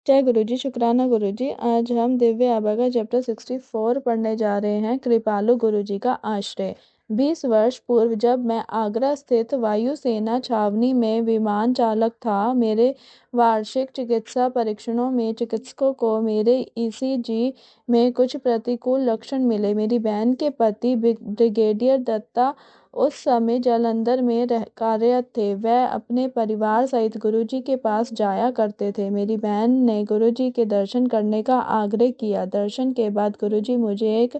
जय गुरुजी, शुक्राना गुरुजी। आज हम दिव्य आबा का चैप्टर 64 पढ़ने जा रहे हैं। कृपालु गुरुजी का आश्रय। 20 वर्ष पूर्व जब मैं आगरा स्थित वायुसेना छावनी में विमान चालक था, मेरे वार्षिक चिकित्सा परीक्षणों में चिकित्सकों को मेरे ईसीजी में कुछ प्रतिकूल लक्षण मिले। मेरी बहन के पति ब्रिगेडियर दत्ता उस समय जालंधर में कार्यरत थे। वह अपने परिवार सहित गुरुजी के पास जाया करते थे। मेरी बहन ने गुरुजी के दर्शन करने का आग्रह किया। दर्शन के बाद गुरुजी मुझे एक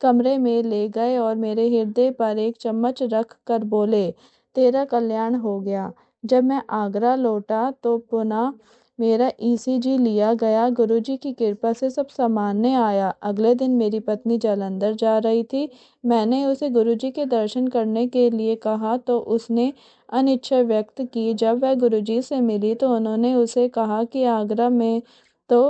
कमरे में ले गए और मेरे हृदय पर एक चम्मच रख कर बोले, तेरा कल्याण हो गया। जब मैं आगरा लौटा तो पुनः मेरा ईसीजी लिया गया। गुरुजी की कृपा से सब सामान्य आया। अगले दिन मेरी पत्नी जालंधर जा रही थी। मैंने उसे गुरुजी के दर्शन करने के लिए कहा तो उसने अनिच्छा व्यक्त की। जब वह गुरुजी से मिली तो उन्होंने उसे कहा कि आगरा में तो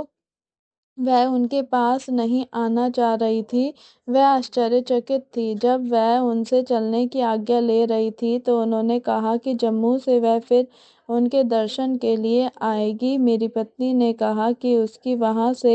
वह उनके पास नहीं आना चाह रही थी। वह आश्चर्यचकित थी। जब वह उनसे चलने की आज्ञा ले रही थी तो उन्होंने कहा कि जम्मू से वह फिर उनके दर्शन के लिए आएगी। मेरी पत्नी ने कहा कि उसकी वहां से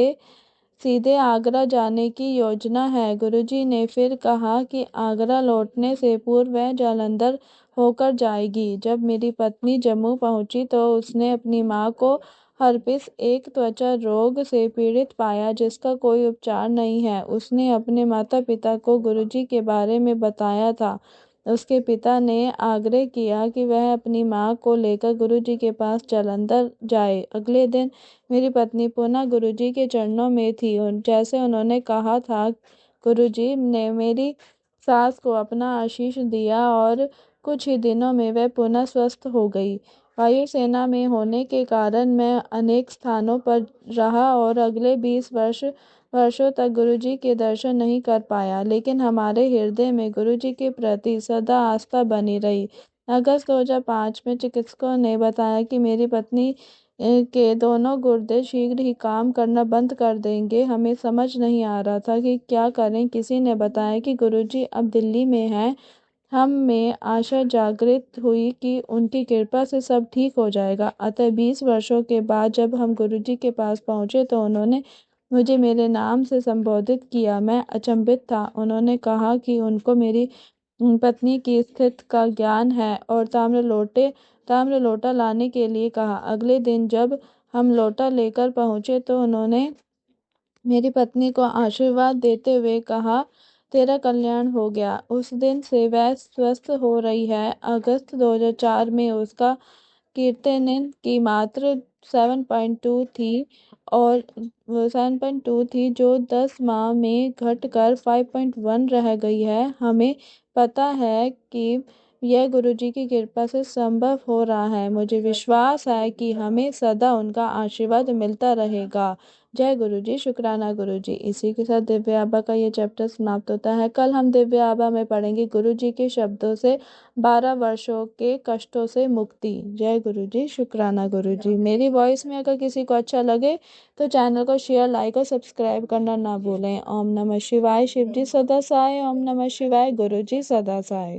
सीधे आगरा जाने की योजना है। गुरुजी ने फिर कहा कि आगरा लौटने से पूर्व वह जालंधर होकर जाएगी। जब मेरी पत्नी जम्मू पहुंची तो उसने अपनी मां को हर्पिस, एक त्वचा रोग से पीड़ित पाया जिसका कोई उपचार नहीं है। उसने अपने माता पिता को गुरुजी के बारे में बताया था। उसके पिता ने आग्रह किया कि वह अपनी मां को लेकर गुरुजी के पास जालंधर जाए। अगले दिन मेरी पत्नी पुनः गुरुजी के चरणों में थी। जैसे उन्होंने कहा था, गुरुजी ने मेरी सास को अपना आशीष दिया और कुछ ही दिनों में वह पुनः स्वस्थ हो गई। वायुसेना में होने के कारण मैं अनेक स्थानों पर रहा और अगले 20 वर्षों तक गुरुजी के दर्शन नहीं कर पाया, लेकिन हमारे हृदय में गुरुजी के प्रति सदा आस्था बनी रही। अगस्त 2005 में चिकित्सकों ने बताया कि मेरी पत्नी के दोनों गुर्दे शीघ्र ही काम करना बंद कर देंगे। हमें समझ नहीं आ रहा था कि क्या करें। किसी ने बताया कि गुरुजी अब दिल्ली में हैं। हम में आशा जागृत हुई कि उनकी कृपा से सब ठीक हो जाएगा। अतः 20 वर्षों के बाद जब हम गुरुजी के पास पहुंचे तो उन्होंने मुझे मेरे नाम से संबोधित किया। मैं अचंभित था। उन्होंने कहा कि उनको मेरी पत्नी की स्थिति का ज्ञान है और ताम्र लोटा लाने के लिए कहा। अगले दिन जब हम लोटा लेकर पहुंचे तो उन्होंने मेरी पत्नी को आशीर्वाद देते हुए कहा, तेरा कल्याण हो गया। उस दिन से वह स्वस्थ हो रही है। अगस्त 2004 में उसका कीर्तनिन की मात्रा 7.2 थी और 7.2 थी, जो 10 माह में घटकर 5.1 रह गई है। हमें पता है कि यह गुरुजी की कृपा से संभव हो रहा है। मुझे विश्वास है कि हमें सदा उनका आशीर्वाद मिलता रहेगा। जय गुरुजी, शुक्राना गुरुजी। इसी के साथ दिव्य आबा का ये चैप्टर समाप्त होता है। कल हम दिव्य आबा में पढ़ेंगे गुरुजी के शब्दों से 12 वर्षों के कष्टों से मुक्ति। जय गुरुजी, शुक्राना गुरुजी। मेरी वॉइस में अगर किसी को अच्छा लगे तो चैनल को शेयर, लाइक और सब्सक्राइब करना ना भूलें। ओम नमः शिवाय। शिवजी सदा सहाय। ओम नमः शिवाय। गुरुजी सदा सहाय।